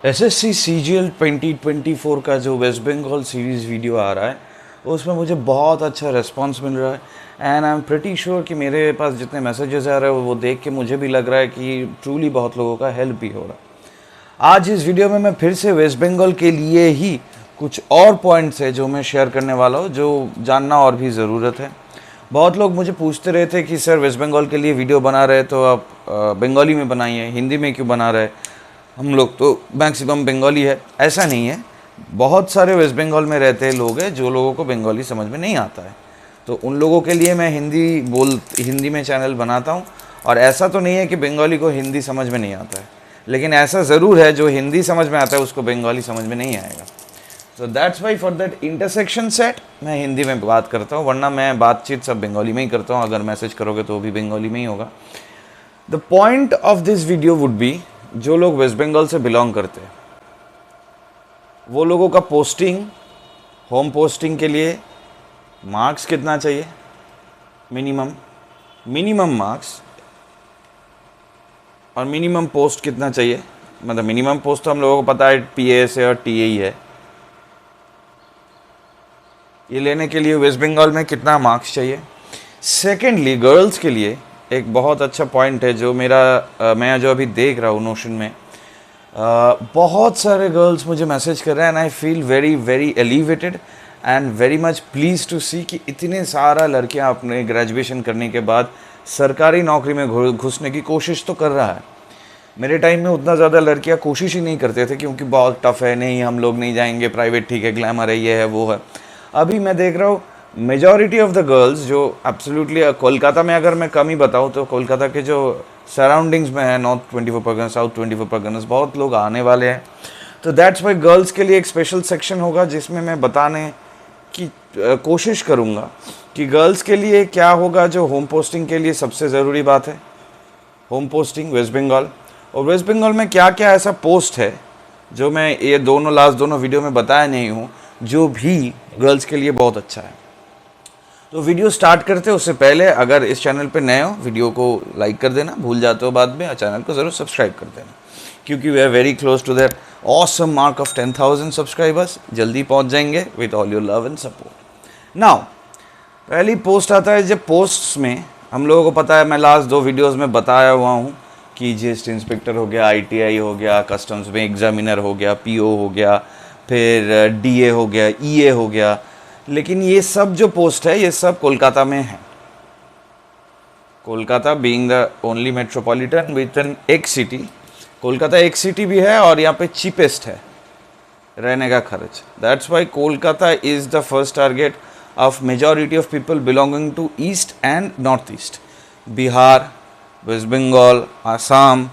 SSC CGL 2024 का जो waste Bengal series video आ रहा है उसमें मुझे बहुत अच्छा रिस्पांस मिल रहा है and I am pretty sure कि मेरे पास जितने मैसेजेस आ रहे हैं वो देख के मुझे भी लग रहा है कि ट्रूली बहुत लोगों का हेल्प भी हो रहा है। आज इस वीडियो में मैं फिर से वेस्ट बंगाल के लिए ही कुछ और पॉइंट्स है जो मैं शेयर करने वाला हूँ, जो जानना और भी ज़रूरत है। बहुत लोग मुझे पूछते रहे थे कि सर वेस्ट बंगाल के लिए वीडियो बना रहे तो आप बंगाली में बनाइए, हिंदी में क्यों बना रहे, हम लोग तो मैक्सिमम बंगाली है। ऐसा नहीं है, बहुत सारे वेस्ट बंगाल में रहते हैं लोग हैं जो लोगों को बंगाली समझ में नहीं आता है, तो उन लोगों के लिए मैं हिंदी में चैनल बनाता हूँ। और ऐसा तो नहीं है कि बंगाली को हिंदी समझ में नहीं आता है, लेकिन ऐसा ज़रूर है जो हिंदी समझ में आता है उसको बंगाली समझ में नहीं आएगा। So that's why for that intersection set मैं हिंदी में बात करता हूँ, वरना मैं बातचीत सब बंगाली में ही करता हूँ। अगर मैसेज करोगे तो वो भी बंगाली में ही होगा। The point of this video would be, जो लोग वेस्ट बंगाल से बिलोंग करते हैं वो लोगों का पोस्टिंग, होम पोस्टिंग के लिए मार्क्स कितना चाहिए, मिनिमम मार्क्स, और मिनिमम पोस्ट कितना चाहिए। मतलब मिनिमम पोस्ट तो हम लोगों को पता है पीएएस है और टीए है। ये लेने के लिए वेस्ट बंगाल में कितना मार्क्स चाहिए। सेकेंडली, गर्ल्स के लिए एक बहुत अच्छा पॉइंट है जो मैं जो अभी देख रहा हूँ नोशन में, बहुत सारे गर्ल्स मुझे मैसेज कर रहे हैं and I feel very very elevated and very much pleased to see कि इतने सारा लड़कियां अपने ग्रेजुएशन करने के बाद सरकारी नौकरी में घुसने की कोशिश तो कर रहा है। मेरे टाइम में उतना ज़्यादा लड़कियां कोशिश ही नहीं करते थे क्योंकि बहुत टफ है, नहीं हम लोग नहीं जाएंगे, प्राइवेट ठीक है, ग्लैमर है, ये है वो है। अभी मैं देख रहा हूँ मेजॉरिटी ऑफ द गर्ल्स जो एब्सोल्युटली, कोलकाता में अगर मैं कम ही बताऊँ तो कोलकाता के जो सराउंडिंग्स में है, नॉर्थ 24 परगनास, साउथ 24 परगनास, बहुत लोग आने वाले हैं। तो दैट्स वाई गर्ल्स के लिए एक स्पेशल सेक्शन होगा जिसमें मैं बताने की कोशिश करूँगा कि गर्ल्स के लिए क्या होगा। जो होम पोस्टिंग के लिए सबसे ज़रूरी बात है, होम पोस्टिंग वेस्ट बंगाल, और वेस्ट बंगाल में क्या क्या ऐसा पोस्ट है जो मैं ये लास्ट दोनों वीडियो में बताया नहीं हूँ, जो भी गर्ल्स के लिए बहुत अच्छा है। तो वीडियो स्टार्ट करते हैं उससे पहले अगर इस चैनल पे नए हो वीडियो को लाइक कर देना, भूल जाते हो बाद में, और चैनल को ज़रूर सब्सक्राइब कर देना क्योंकि we are very close to that awesome mark of 10,000 subscribers. जल्दी पहुंच जाएंगे with all your love and support. Now पहली पोस्ट आता है। जब पोस्ट्स में हम लोगों को पता है, मैं लास्ट 2 वीडियोज़ में बताया हुआ हूँ कि जीएसटी इंस्पेक्टर हो गया, ITI हो गया, कस्टम्स में एग्जामिनर हो गया, PO हो गया, फिर DA हो गया, EA हो गया। लेकिन ये सब जो पोस्ट है ये सब कोलकाता में है। Kolkata being the only metropolitan with an एक सिटी, कोलकाता एक सिटी भी है और यहाँ पे चीपेस्ट है रहने का खर्च। That's why Kolkata is the first target of majority of people belonging to east and north east. Bihar, West Bengal, Assam,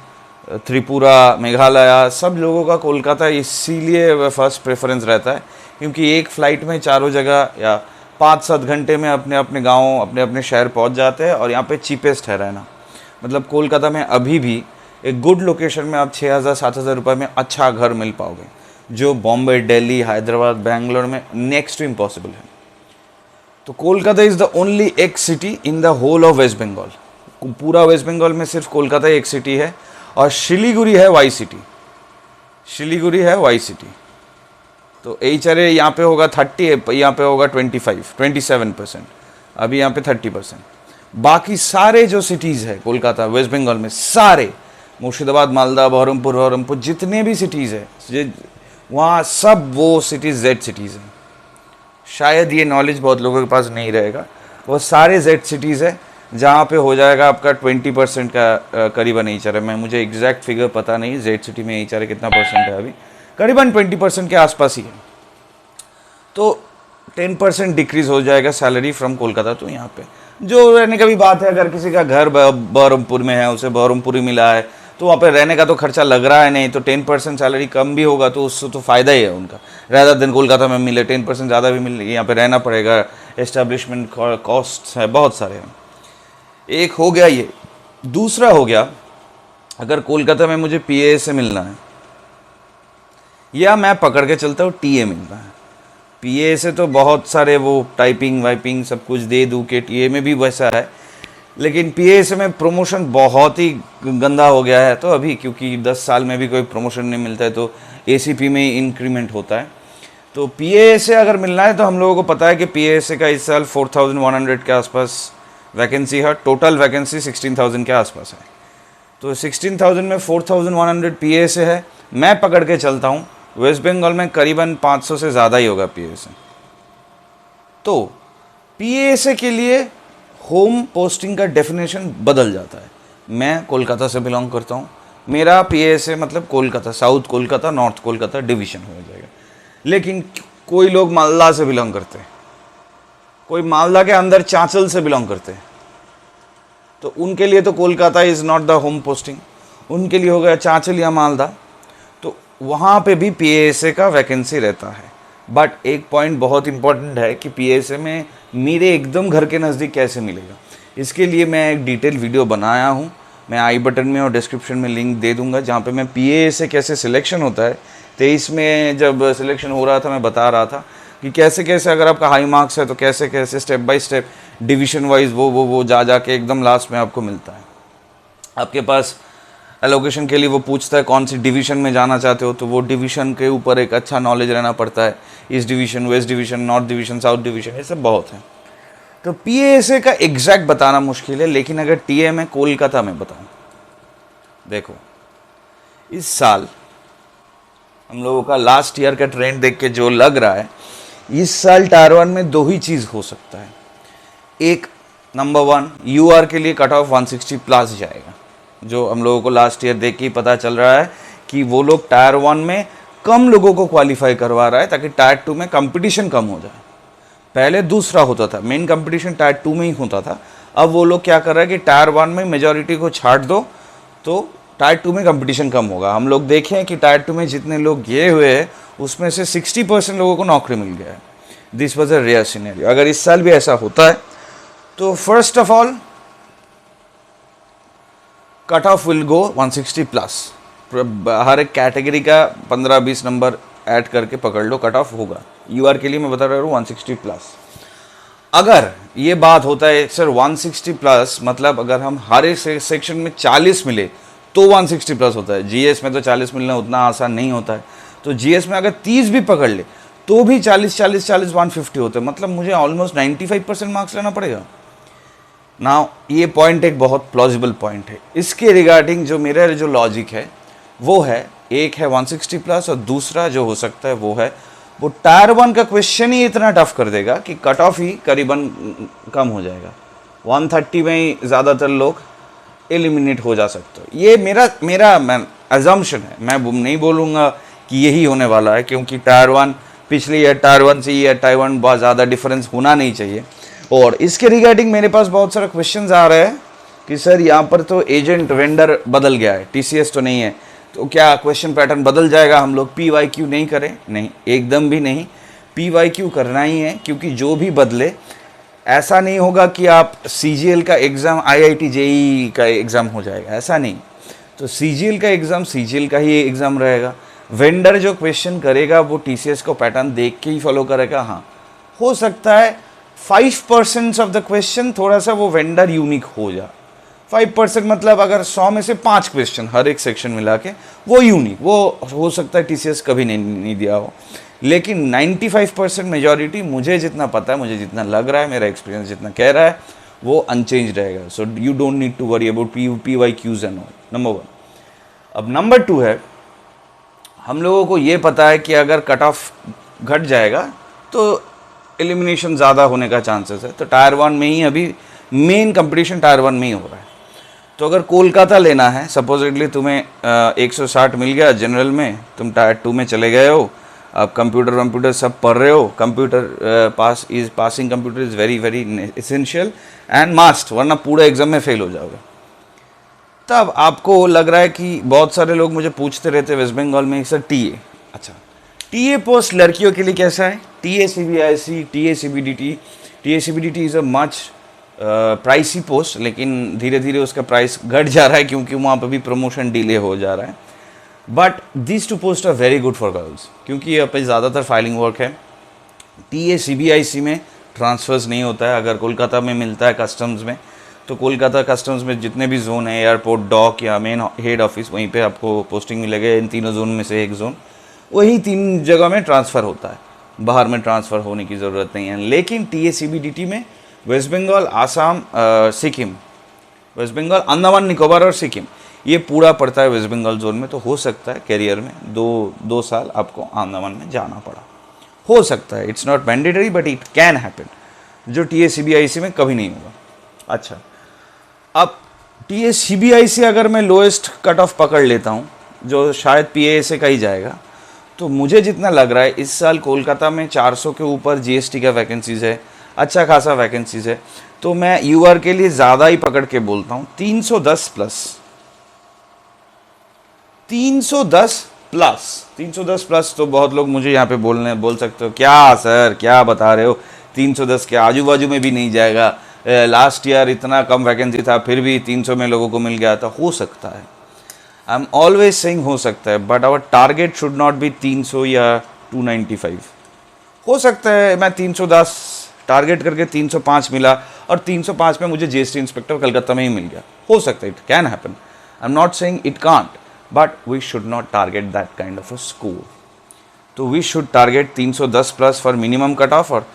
Tripura, Meghalaya, सब लोगों का कोलकाता इसीलिए फर्स्ट प्रेफरेंस रहता है क्योंकि एक फ़्लाइट में चारों जगह या 5-7 घंटे में अपने अपने गाँव, अपने अपने शहर पहुंच जाते हैं और यहाँ पे चीपेस्ट है रहना। मतलब कोलकाता में अभी भी एक गुड लोकेशन में आप 6,000-7,000 रुपये में अच्छा घर मिल पाओगे, जो बॉम्बे, दिल्ली, हैदराबाद, बेंगलोर में नेक्स्ट टू इम्पॉसिबल है। तो कोलकाता इज़ द ओनली एक city in the whole of West Bengal. पूरा वेस्ट बंगाल में सिर्फ कोलकाता एक सिटी है और शिलीगुड़ी है वाई सिटी। शिलीगुड़ी है वाई सिटी। तो HRA यहाँ पे होगा 30, यहाँ पे होगा 27%, अभी यहाँ पे 30%। बाकी सारे जो सिटीज़ है कोलकाता वेस्ट बंगाल में, सारे मुर्शिदाबाद, मालदा, बहरमपुर जितने भी सिटीज़ है वहाँ सब वो सिटीज़ Z सिटीज़ हैं। शायद ये नॉलेज बहुत लोगों के पास नहीं रहेगा। वो सारे Z सिटीज़ है जहाँ पे हो जाएगा आपका 20% का करीबन HRA। मुझे एग्जैक्ट फिगर पता नहीं Z सिटी में HRA कितना परसेंट है, अभी करीबन 20% के आसपास ही है। तो 10% डिक्रीज़ हो जाएगा सैलरी फ्रॉम कोलकाता। तो यहाँ पे जो रहने का भी बात है, अगर किसी का घर बहरमपुर में है, उसे बहरमपुर ही मिला है, तो वहाँ पे रहने का तो खर्चा लग रहा है नहीं, तो 10% सैलरी कम भी होगा तो उससे तो फ़ायदा ही है उनका। रैदर दिन कोलकाता में मिले 10% ज़्यादा भी मिले, यहाँ पे रहना पड़ेगा, एस्टेब्लिशमेंट कॉस्ट है, बहुत सारे हैं। एक हो गया ये। दूसरा हो गया, अगर कोलकाता में मुझे PA से मिलना है या मैं पकड़ के चलता हूँ TA मिलना है। PA से तो बहुत सारे वो टाइपिंग वाइपिंग सब कुछ दे दूँ के, TA में भी वैसा है, लेकिन PA से में प्रमोशन बहुत ही गंदा हो गया है। तो अभी क्योंकि 10 साल में भी कोई प्रमोशन नहीं मिलता है, तो ACP में इंक्रीमेंट होता है। तो PASA अगर मिलना है तो हम लोगों को पता है कि PASA का इस साल 4100 के आसपास वैकेंसी है, टोटल वैकेंसी 16,000 के आसपास है। तो 16,000 में 4,100 PASA है। मैं पकड़ के चलता हूँ वेस्ट बंगाल में करीबन 500 से ज़्यादा ही होगा PASA। तो PASA के लिए होम पोस्टिंग का डेफिनेशन बदल जाता है। मैं कोलकाता से बिलोंग करता हूँ, मेरा PASA मतलब Kolkata, south Kolkata, north Kolkata division हो जाएगा। लेकिन कोई लोग मालदा से बिलोंग करते हैं, कोई मालदा के अंदर चांचल से बिलोंग करते हैं, तो उनके लिए तो Kolkata is not the home posting, उनके लिए हो गया चांचल या मालदा। तो वहाँ पे भी PASA का वैकेंसी रहता है। बट एक पॉइंट बहुत इंपॉर्टेंट है कि PASA में मेरे एकदम घर के नज़दीक कैसे मिलेगा, इसके लिए मैं एक डिटेल वीडियो बनाया हूँ। मैं आई बटन में और डिस्क्रिप्शन में लिंक दे दूँगा, जहाँ पे मैं PASA कैसे सिलेक्शन होता है 23 में जब सिलेक्शन हो रहा था मैं बता रहा था कि कैसे कैसे अगर आपका हाई मार्क्स है तो कैसे कैसे step by step division wise वो जा के एकदम लास्ट में आपको मिलता है। आपके पास एलोकेशन के लिए वो पूछता है कौन सी डिवीज़न में जाना चाहते हो, तो वो डिवीज़न के ऊपर एक अच्छा नॉलेज रहना पड़ता है। East division, west division, north division, south division, ये सब बहुत है। तो PASA का एग्जैक्ट बताना मुश्किल है, लेकिन अगर TA में कोलकाता में बताऊं, देखो इस साल हम लोगों का लास्ट ईयर का ट्रेंड देख के जो लग रहा है, इस साल टायर 1 में दो ही चीज़ हो सकता है। एक, नंबर 1 UR के लिए कट ऑफ 160 प्लस जाएगा, जो हम लोगों को लास्ट ईयर देख के ही पता चल रहा है कि वो लोग टायर 1 में कम लोगों को क्वालिफाई करवा रहा है ताकि टायर 2 में कंपटीशन कम हो जाए। पहले दूसरा होता था, मेन कंपटीशन टायर 2 में ही होता था। अब वो लोग क्या कर रहे हैं कि टायर 1 में मेजॉरिटी को छाट दो तो टायर 2 में कंपटीशन कम होगा। हम लोग देखें कि टायर 2 में जितने लोग गए हुए हैं उसमें से 60% लोगों को नौकरी मिल गया है। This was a rare scenario. अगर इस साल भी ऐसा होता है तो first of all cut off will go 160 plus. हर एक कैटेगरी का 15-20 नंबर ऐड करके पकड़ लो, कट ऑफ होगा। UR के लिए मैं बता रहा हूँ 160 प्लस। अगर ये बात होता है सर 160 प्लस मतलब अगर हम हर एक सेक्शन में 40 मिले तो 160 प्लस होता है। GS में तो 40 मिलना उतना आसान नहीं होता है, तो GS में अगर 30 भी पकड़ ले तो भी 40 150 होते हैं, मतलब मुझे ऑलमोस्ट 95% मार्क्स लेना पड़ेगा ना। ये पॉइंट एक बहुत प्लॉजिबल पॉइंट है। इसके रिगार्डिंग जो मेरा जो लॉजिक है वो है, एक है 160 प्लस और दूसरा जो हो सकता है वो है वो टायर 1 का क्वेश्चन ही इतना टफ कर देगा कि कट ऑफ ही करीबन कम हो जाएगा। 130 में ही ज़्यादातर लोग एलिमिनेट हो जा सकते हो। ये मेरा अजम्पशन है, मैं नहीं बोलूँगा कि यही होने वाला है, क्योंकि टायर 1 पिछले ईयर टायर 1 से ईयर टायर 1 बहुत ज़्यादा डिफरेंस होना नहीं चाहिए। और इसके रिगार्डिंग मेरे पास बहुत सारे क्वेश्चंस आ रहे हैं कि सर यहाँ पर तो एजेंट वेंडर बदल गया है, TCS तो नहीं है, तो क्या क्वेश्चन पैटर्न बदल जाएगा, हम लोग PYQ नहीं करें? नहीं, एकदम भी नहीं। PYQ करना ही है, क्योंकि जो भी बदले ऐसा नहीं होगा कि आप CGL का एग्ज़ाम IIT JEE का एग्ज़ाम हो जाएगा, ऐसा नहीं। तो CGL का एग्ज़ाम CGL का ही एग्ज़ाम रहेगा। वेंडर जो क्वेश्चन करेगा वो TCS को पैटर्न देख के ही फॉलो करेगा। हाँ, हो सकता है 5% ऑफ द क्वेश्चन थोड़ा सा वो वेंडर यूनिक हो जाए। 5% मतलब अगर 100 में से 5 क्वेश्चन हर एक सेक्शन मिला के वो यूनिक, वो हो सकता है TCS कभी नहीं दिया हो। लेकिन 95% मेजॉरिटी, मुझे जितना पता है, मुझे जितना लग रहा है, मेरा एक्सपीरियंस जितना कह रहा है, वो अनचेंज रहेगा। So you don't need to worry about PYQs and all, number 1। अब नंबर 2 है, हम लोगों को ये पता है कि अगर कट ऑफ घट जाएगा तो एलिमिनेशन ज़्यादा होने का चांसेस है। तो टायर 1 में ही अभी मेन कंपटीशन टायर 1 में ही हो रहा है। तो अगर कोलकाता लेना है, सपोजिटली तुम्हें 160 मिल गया जनरल में, तुम टायर 2 में चले गए हो, आप कंप्यूटर सब पढ़ रहे हो, computer passing computer is very very essential and must, वरना पूरा एग्जाम में फेल हो जाओगे। तब आपको लग रहा है कि बहुत सारे लोग मुझे पूछते रहते वेस्ट बंगाल में सर TA, अच्छा TA पोस्ट लड़कियों के लिए कैसा है? TA CBIC, TA CBDT, TA CBDT is a much pricey post, लेकिन धीरे धीरे उसका प्राइस घट जा रहा है क्योंकि वहाँ पर भी प्रमोशन डिले हो जा रहा है। But this 2 post are very good for girls, क्योंकि यहाँ पर ज़्यादातर फाइलिंग वर्क है। TA CBIC में ट्रांसफर्स नहीं होता है। अगर कोलकाता में मिलता है कस्टम्स में, तो कोलकाता कस्टम्स में जितने भी जोन है, एयरपोर्ट, डॉक या मेन हेड ऑफिस, वहीं पे आपको पोस्टिंग मिलेगा। इन तीनों जोन में से एक जोन, वही 3 जगह में ट्रांसफ़र होता है, बाहर में ट्रांसफ़र होने की ज़रूरत नहीं है। लेकिन TACBDT में वेस्ट बंगाल, आसाम, सिक्किम, वेस्ट बंगाल, अंडमान निकोबार और सिक्किम, ये पूरा पड़ता है वेस्ट बंगाल जोन में। तो हो सकता है कैरियर में 2 साल आपको अंडमान में जाना पड़ा, हो सकता है। It's not mandatory but it can happen, जो TACBIC में कभी नहीं होगा। अच्छा, अब TACBIC अगर मैं लोएस्ट कट ऑफ पकड़ लेता हूँ, जो शायद PAA से कहीं जाएगा, तो मुझे जितना लग रहा है इस साल कोलकाता में 400 के ऊपर GST का वैकेंसीज़ है, अच्छा खासा वैकेंसीज़ है। तो मैं UR के लिए ज़्यादा ही पकड़ के बोलता हूँ 310 प्लस, 310 प्लस, 310 प्लस। तो बहुत लोग मुझे यहाँ पे बोल सकते हो क्या सर क्या बता रहे हो, 310 के आजू बाजू में भी नहीं जाएगा, लास्ट ईयर इतना कम वैकेंसी था फिर भी 300 में लोगों को मिल गया था। हो सकता है, आई एम ऑलवेज सेइंग हो सकता है, but our target should not be 300 या 295। हो सकता है मैं 310 टारगेट करके 305 मिला और 305 में मुझे GST इंस्पेक्टर कलकत्ता में ही मिल गया, हो सकता है, it can happen. I am not saying it can't, but we should not target that kind of a score. तो we should target 310 plus for minimum cut off और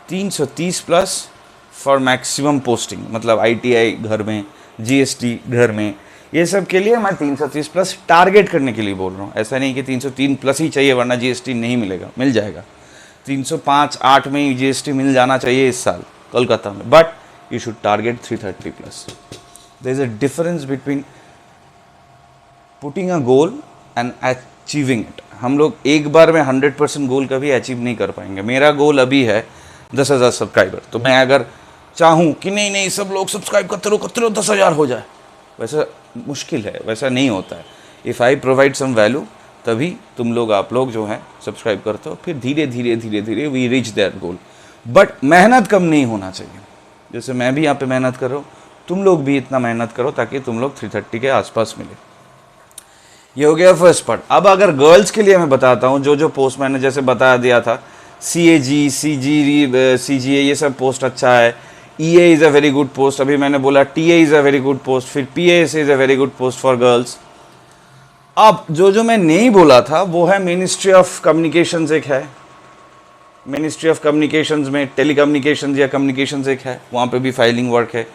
330 प्लस फॉर मैक्सिमम पोस्टिंग, मतलब ITI घर में, GST घर में, ये सब के लिए मैं 330 प्लस टारगेट करने के लिए बोल रहा हूँ। ऐसा नहीं कि 303 प्लस ही चाहिए वरना GST नहीं मिलेगा, मिल जाएगा। 305-8 में ही GST मिल जाना चाहिए इस साल कोलकाता में, but you should target 330 plus. There is a difference between putting a goal and achieving it. हम लोग एक बार में 100% गोल कभी अचीव नहीं कर पाएंगे। मेरा गोल अभी है 10,000 सब्सक्राइबर, तो मैं अगर चाहूँ कि नहीं सब लोग सब्सक्राइब करते रहो 10,000 हो जाए, वैसा मुश्किल है, वैसा नहीं होता है। If I provide some value तभी तुम लोग, आप लोग जो हैं सब्सक्राइब करते हो, फिर धीरे धीरे we reach that goal. But मेहनत कम नहीं होना चाहिए। जैसे मैं भी यहाँ पे मेहनत कर रहा हूँ, तुम लोग भी इतना मेहनत करो ताकि तुम लोग 330 के आसपास मिले। ये हो गया फर्स्ट पार्ट। अब अगर गर्ल्स के लिए मैं बताता हूँ, जो पोस्ट मैंने जैसे बता दिया था, CAG, CGA ये सब पोस्ट अच्छा है। EA is a very good post, अभी मैंने बोला TA is a very good post, फिर PAS is a very good post for girls. अब जो मैं नहीं बोला था वो है मिनिस्ट्री ऑफ कम्युनिकेशंस, एक है मिनिस्ट्री ऑफ कम्युनिकेशंस में टेलीकम्युनिकेशंस या कम्युनिकेशंस एक है, वहाँ पे भी फाइलिंग वर्क है।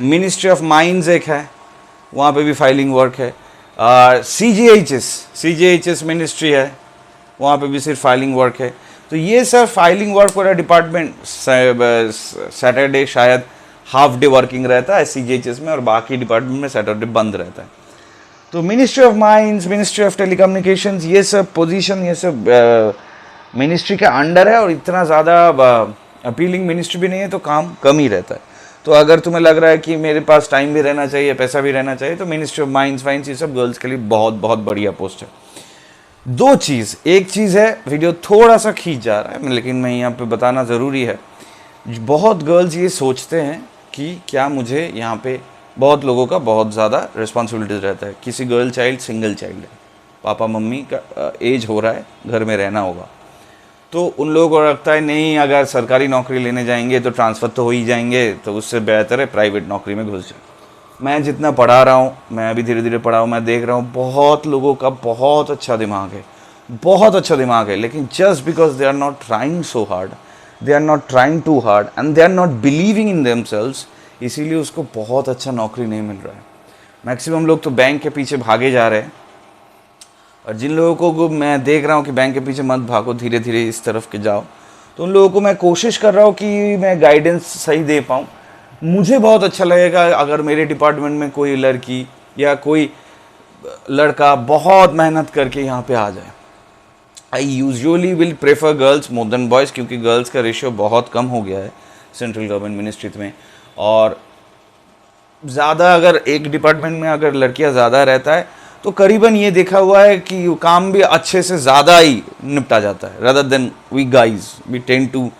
मिनिस्ट्री ऑफ माइंस एक है, वहाँ पे भी फाइलिंग वर्क है। CGHS मिनिस्ट्री है, वहाँ पे भी सिर्फ फाइलिंग वर्क है। तो ये सब फाइलिंग वर्क वाला डिपार्टमेंट सैटरडे शायद हाफ डे वर्किंग रहता है CGHS में, और बाकी डिपार्टमेंट में सैटरडे बंद रहता है। तो ministry of mines, ministry of telecommunications, ये सब पोजीशन, ये सब मिनिस्ट्री के अंडर है, और इतना ज़्यादा अपीलिंग मिनिस्ट्री भी नहीं है, तो काम कम ही रहता है। तो अगर तुम्हें लग रहा है कि मेरे पास टाइम भी रहना चाहिए, पैसा भी रहना चाहिए, तो मिनिस्ट्री ऑफ माइंस फाइंस ये सब गर्ल्स के लिए बहुत बहुत बढ़िया पोस्ट है। दो चीज़, एक चीज़ है, वीडियो थोड़ा सा खींच जा रहा है लेकिन मैं यहाँ पे बताना ज़रूरी है। बहुत गर्ल्स ये सोचते हैं कि क्या मुझे यहाँ पे, बहुत लोगों का बहुत ज़्यादा रिस्पॉन्सिबिलिटीज़ रहता है। किसी गर्ल चाइल्ड सिंगल चाइल्ड है, पापा मम्मी का एज हो रहा है, घर में रहना होगा, तो उन लोगों को लगता है नहीं अगर सरकारी नौकरी लेने जाएंगे तो ट्रांसफ़र तो हो ही जाएंगे, तो उससे बेहतर है प्राइवेट नौकरी में घुस जाए। मैं जितना पढ़ा रहा हूँ, मैं अभी धीरे धीरे पढ़ा हूँ, मैं देख रहा हूँ बहुत लोगों का बहुत अच्छा दिमाग है, बहुत अच्छा दिमाग है, लेकिन just because they are not trying so hard, they are not trying too hard and they are not believing in themselves, इसीलिए उसको बहुत अच्छा नौकरी नहीं मिल रहा है। मैक्सिमम लोग तो बैंक के पीछे भागे जा रहे हैं, और जिन लोगों को मैं देख रहा हूँ कि बैंक के पीछे मत भागो, धीरे धीरे इस तरफ के जाओ, तो उन लोगों को मैं कोशिश कर रहा हूँ कि मैं गाइडेंस सही दे पाऊँ। मुझे बहुत अच्छा लगेगा अगर मेरे डिपार्टमेंट में कोई लड़की या कोई लड़का बहुत मेहनत करके यहाँ पे आ जाए। I usually will prefer girls more than boys, क्योंकि गर्ल्स का रेशियो बहुत कम हो गया है सेंट्रल गवर्नमेंट मिनिस्ट्री में, और ज़्यादा अगर एक डिपार्टमेंट में अगर लड़कियाँ ज़्यादा रहता है तो करीबन ये देखा हुआ है कि काम भी अच्छे से ज़्यादा ही निपटा जाता है, rather than we guys we tend to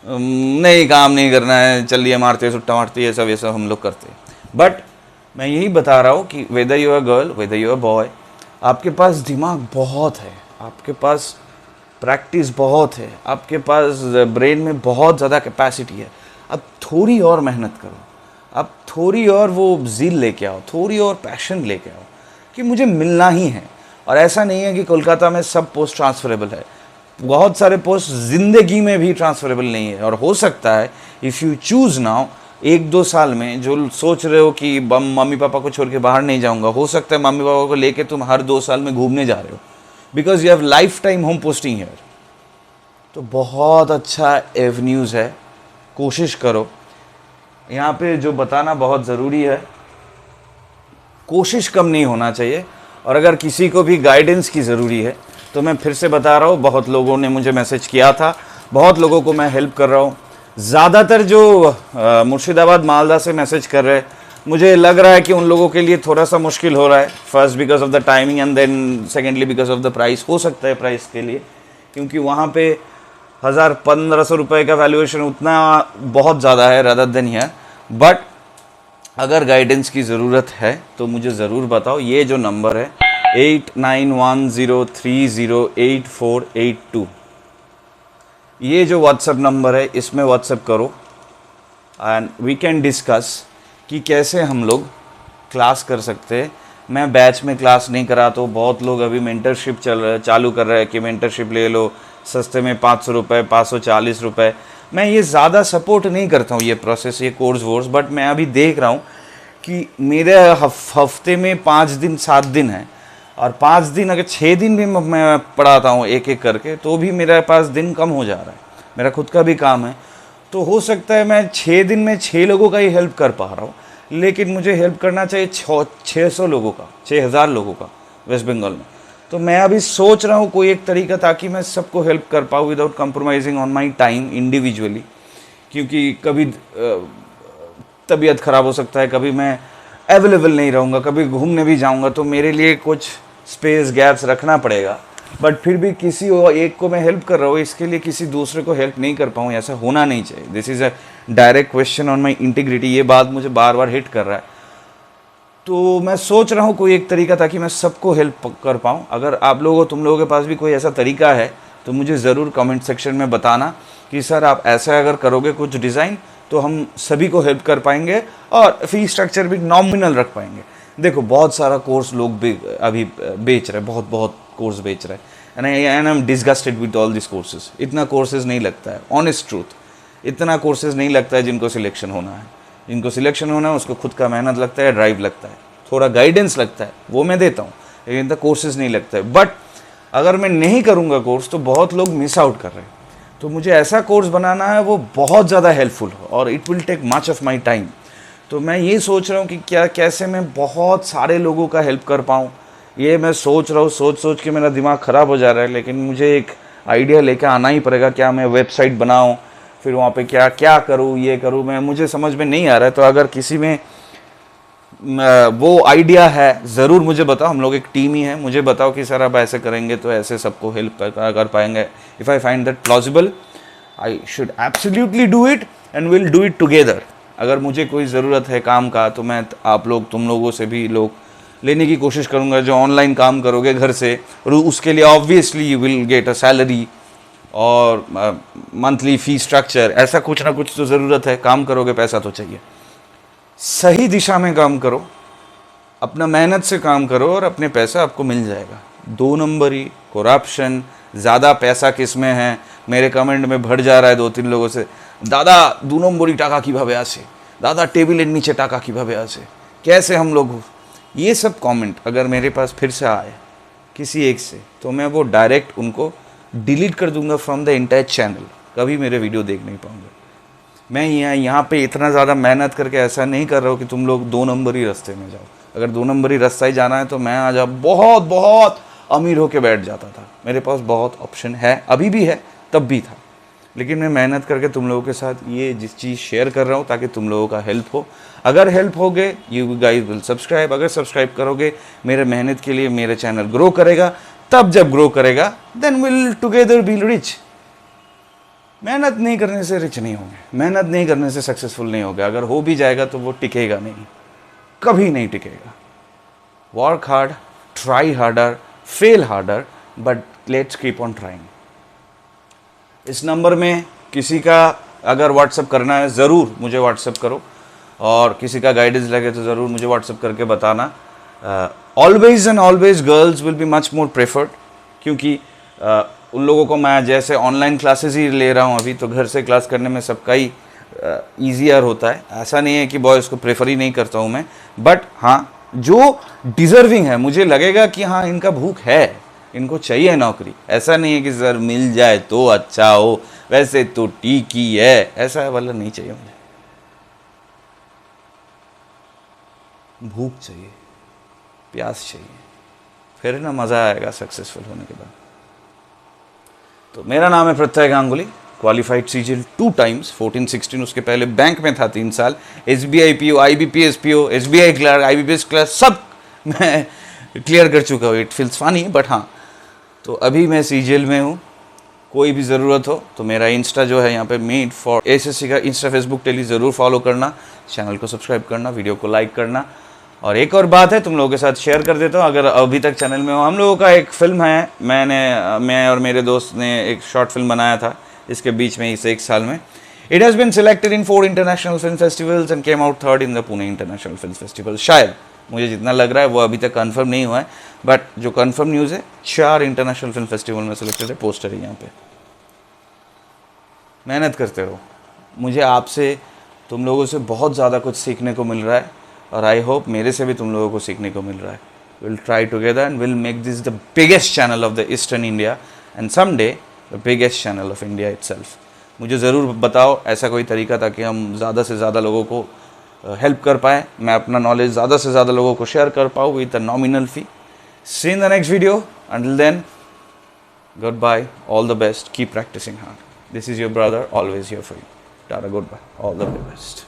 नहीं काम नहीं करना है, चलिए मारते सुट्टा मारते, ये सब हम लोग करते हैं। बट मैं यही बता रहा हूँ कि whether you are girl whether you are boy, आपके पास दिमाग बहुत है, आपके पास प्रैक्टिस बहुत है, आपके पास ब्रेन में बहुत ज़्यादा कैपेसिटी है। अब थोड़ी और मेहनत करो, अब थोड़ी और वो ज़ील लेके आओ, थोड़ी और पैशन लेके आओ कि मुझे मिलना ही है। और ऐसा नहीं है कि कोलकाता में सब पोस्ट ट्रांसफरेबल है, बहुत सारे पोस्ट ज़िंदगी में भी ट्रांसफरेबल नहीं है। और हो सकता है इफ़ यू चूज़ नाउ, 1-2 साल में जो सोच रहे हो कि मम्मी पापा को छोड़ के बाहर नहीं जाऊंगा, हो सकता है मम्मी पापा को लेके तुम हर 2 साल में घूमने जा रहे हो, because you have life time home posting here. तो बहुत अच्छा एवेन्यूज़ है, कोशिश करो। यहाँ पे जो बताना बहुत ज़रूरी है, कोशिश कम नहीं होना चाहिए। और अगर किसी को भी गाइडेंस की ज़रूरी है तो मैं फिर से बता रहा हूँ, बहुत लोगों ने मुझे मैसेज किया था, बहुत लोगों को मैं हेल्प कर रहा हूँ। ज़्यादातर जो मुर्शिदाबाद मालदा से मैसेज कर रहे हैं, मुझे लग रहा है कि उन लोगों के लिए थोड़ा सा मुश्किल हो रहा है, first because of the timing and then secondly because of the price. हो सकता है प्राइस के लिए, क्योंकि वहाँ पे 1000-1500 रुपये का वैल्यूएशन उतना बहुत ज़्यादा है रादर देन हियर। बट अगर गाइडेंस की ज़रूरत है तो मुझे ज़रूर बताओ। ये जो नंबर है 8910308482, ये जो व्हाट्सएप नंबर है, इसमें व्हाट्सएप करो एंड वी कैन डिस्कस कि कैसे हम लोग क्लास कर सकते हैं। मैं बैच में क्लास नहीं कराता हूँ, बहुत लोग अभी मेंटरशिप चालू कर रहे हैं कि मेंटरशिप ले लो सस्ते में 500 रुपये, 540 रुपये। मैं ये ज़्यादा सपोर्ट नहीं करता हूँ ये प्रोसेस, ये कोर्स वोर्स। बट मैं अभी देख रहा हूँ कि मेरे हफ्ते में 5 दिन 7 दिन है, और 5 दिन अगर 6 दिन भी मैं पढ़ाता हूँ एक एक करके, तो भी मेरे पास दिन कम हो जा रहा है। मेरा खुद का भी काम है, तो हो सकता है मैं 6 दिन में 6 लोगों का ही हेल्प कर पा रहा हूँ, लेकिन मुझे हेल्प करना चाहिए 600 लोगों का, 6000 लोगों का वेस्ट बंगाल में। तो मैं अभी सोच रहा हूँ कोई एक तरीका, ताकि मैं सबको हेल्प कर पाऊँ without compromising on my time individually. क्योंकि कभी तबीयत ख़राब हो सकता है, कभी मैं अवेलेबल नहीं रहूँगा, कभी घूमने भी जाऊँगा, तो मेरे लिए कुछ स्पेस गैप्स रखना पड़ेगा। बट फिर भी किसी एक को मैं हेल्प कर रहा हूँ, इसके लिए किसी दूसरे को हेल्प नहीं कर पाऊँ, ऐसा होना नहीं चाहिए। This is a direct question on my integrity. ये बात मुझे बार बार हिट कर रहा है, तो मैं सोच रहा हूँ कोई एक तरीका ताकि मैं सबको हेल्प कर पाऊँ। अगर आप लोगों तुम लोगों के पास भी कोई ऐसा तरीका है तो मुझे ज़रूर कमेंट सेक्शन में बताना कि सर आप ऐसा अगर करोगे कुछ डिज़ाइन तो हम सभी को हेल्प कर पाएंगे, और फी स्ट्रक्चर भी नॉमिनल रख पाएंगे। देखो बहुत सारा कोर्स लोग अभी बेच रहे हैं, बहुत कोर्स बेच रहे हैं, and I am disgusted with all this courses. इतना कोर्सेज नहीं लगता है, ऑनेस्ट ट्रूथ, इतना कोर्सेज नहीं लगता है जिनको सिलेक्शन होना है। जिनको सिलेक्शन होना है उसको खुद का मेहनत लगता है, ड्राइव लगता है, थोड़ा गाइडेंस लगता है, वो मैं देता हूँ, लेकिन द कोर्सेज नहीं लगता है। बट अगर मैं नहीं करूँगा कोर्स तो बहुत लोग मिस आउट कर रहे हैं। तो मुझे ऐसा कोर्स बनाना है वो बहुत ज़्यादा हेल्पफुल हो, और it will take much of my time. तो मैं ये सोच रहा हूँ कि कैसे मैं बहुत सारे लोगों का हेल्प कर पाऊँ, ये मैं सोच रहा हूँ। सोच के मेरा दिमाग ख़राब हो जा रहा है, लेकिन मुझे एक आइडिया लेकर आना ही पड़ेगा। क्या मैं वेबसाइट बनाऊँ, फिर वहाँ पे क्या क्या करूँ, ये करूँ, मुझे समझ में नहीं आ रहा है। तो अगर किसी में वो आइडिया है ज़रूर मुझे बताओ, हम लोग एक टीम ही है। मुझे बताओ कि सर आप ऐसे करेंगे तो ऐसे सबको हेल्प कर पाएंगे। If I find that plausible, I should absolutely do it and will do it together. अगर मुझे कोई ज़रूरत है काम का तो मैं तुम लोगों से भी लोग लेने की कोशिश करूँगा, जो ऑनलाइन काम करोगे घर से, और उसके लिए obviously you will get a salary और मंथली फी स्ट्रक्चर। ऐसा कुछ ना कुछ तो ज़रूरत है, काम करोगे पैसा तो चाहिए। सही दिशा में काम करो, अपना मेहनत से काम करो, और अपने पैसा आपको मिल जाएगा। 2 नंबरी, करप्शन, ज़्यादा पैसा किस में है। मेरे कमेंट में भर जा रहा है 2-3 लोगों से, दादा 2 नंबरी टाका किभाबे आसे, दादा टेबिलेर नीचे टाका किभाबे आसे, कैसे हम लोग। ये सब कमेंट अगर मेरे पास फिर से आए किसी एक से, तो मैं वो डायरेक्ट उनको डिलीट कर दूंगा फ्रॉम द एंटायर चैनल। कभी मेरे वीडियो देख नहीं पाऊंगा। मैं यहाँ पे इतना ज़्यादा मेहनत करके ऐसा नहीं कर रहा हूँ कि तुम लोग 2 नंबरी रास्ते में जाओ। अगर 2 नंबरी रास्ता ही जाना है तो मैं आज बहुत अमीर होके बैठ जाता था। मेरे पास बहुत ऑप्शन है, अभी भी है, तब भी था, लेकिन मैं मेहनत करके तुम लोगों के साथ ये जिस चीज़ शेयर कर रहा हूँ ताकि तुम लोगों का हेल्प हो। अगर हेल्प हो गए, यू गाइज विल सब्सक्राइब। अगर सब्सक्राइब करोगे, मेरे मेहनत के लिए मेरे चैनल ग्रो करेगा। तब जब ग्रो करेगा then will together be rich. मेहनत नहीं करने से रिच नहीं होंगे, मेहनत नहीं करने से सक्सेसफुल नहीं होगा। अगर हो भी जाएगा तो वो टिकेगा नहीं, कभी नहीं टिकेगा। Work hard, try harder, fail harder, but let's keep on trying. इस नंबर में किसी का अगर व्हाट्सअप करना है ज़रूर मुझे व्हाट्सअप करो, और किसी का गाइडेंस लगे तो ज़रूर मुझे व्हाट्सअप करके बताना। Always and always girls will be much more preferred, क्योंकि उन लोगों को मैं जैसे ऑनलाइन क्लासेस ही ले रहा हूँ अभी, तो घर से क्लास करने में सबका ही ईजियर होता है। ऐसा नहीं है कि बॉयज़ को प्रेफर ही नहीं करता हूँ मैं, बट हाँ जो डिज़र्विंग है, मुझे लगेगा कि हाँ इनका भूख है, इनको चाहिए नौकरी, ऐसा नहीं है कि सर मिल जाए तो अच्छा हो, वैसे तो ठीक ही है, ऐसा वाला नहीं चाहिए मुझे। भूख चाहिए, प्यास चाहिए, फिर ना मज़ा आएगा सक्सेसफुल होने के बाद। तो मेरा नाम है प्रत्यय गांगुली, क्वालिफाइड सीजीएल 2 टाइम्स, 14-16, उसके पहले बैंक में था 3 साल, SBI PO, IBPS PO, SBI clerk, IBPS clerk, सब मैं क्लियर कर चुका हूँ। इट फील्स फनी बट हाँ, तो अभी मैं सीजीएल में हूँ। कोई भी ज़रूरत हो तो मेरा इंस्टा जो है यहाँ पे मेड फॉर एसएससी का इंस्टा, फेसबुक, टेली ज़रूर फॉलो करना, चैनल को सब्सक्राइब करना, वीडियो को लाइक करना। और एक और बात है, तुम लोगों के साथ शेयर कर देता हूँ, अगर अभी तक चैनल में हो, हम लोगों का एक फ़िल्म है, मैं और मेरे दोस्त ने एक शॉर्ट फिल्म बनाया था इसके बीच में, इस 1 साल में। It has been selected in 4 international film festivals and came out 3rd in the Pune international film festival. शायद, मुझे जितना लग रहा है वो अभी तक कंफर्म नहीं हुआ है, बट जो कंफर्म न्यूज़ है 4 इंटरनेशनल फिल्म फेस्टिवल में सिलेक्टेड है। पोस्टर है यहाँ पे। मेहनत करते रहो। मुझे आपसे, तुम लोगों से बहुत ज़्यादा कुछ सीखने को मिल रहा है, और आई होप मेरे से भी तुम लोगों को सीखने को मिल रहा है। Will try together and will make this the biggest channel of the eastern India and someday the biggest channel of India itself. मुझे ज़रूर बताओ ऐसा कोई तरीका ताकि हम ज़्यादा से ज़्यादा लोगों को हेल्प कर पाएँ, मैं अपना नॉलेज ज़्यादा से ज़्यादा लोगों को शेयर कर पाऊँ with a nominal fee. See in the next video, until then goodbye, all the best, keep practicing hard. This is your brother, always here for you. Tara, goodbye, all the very best.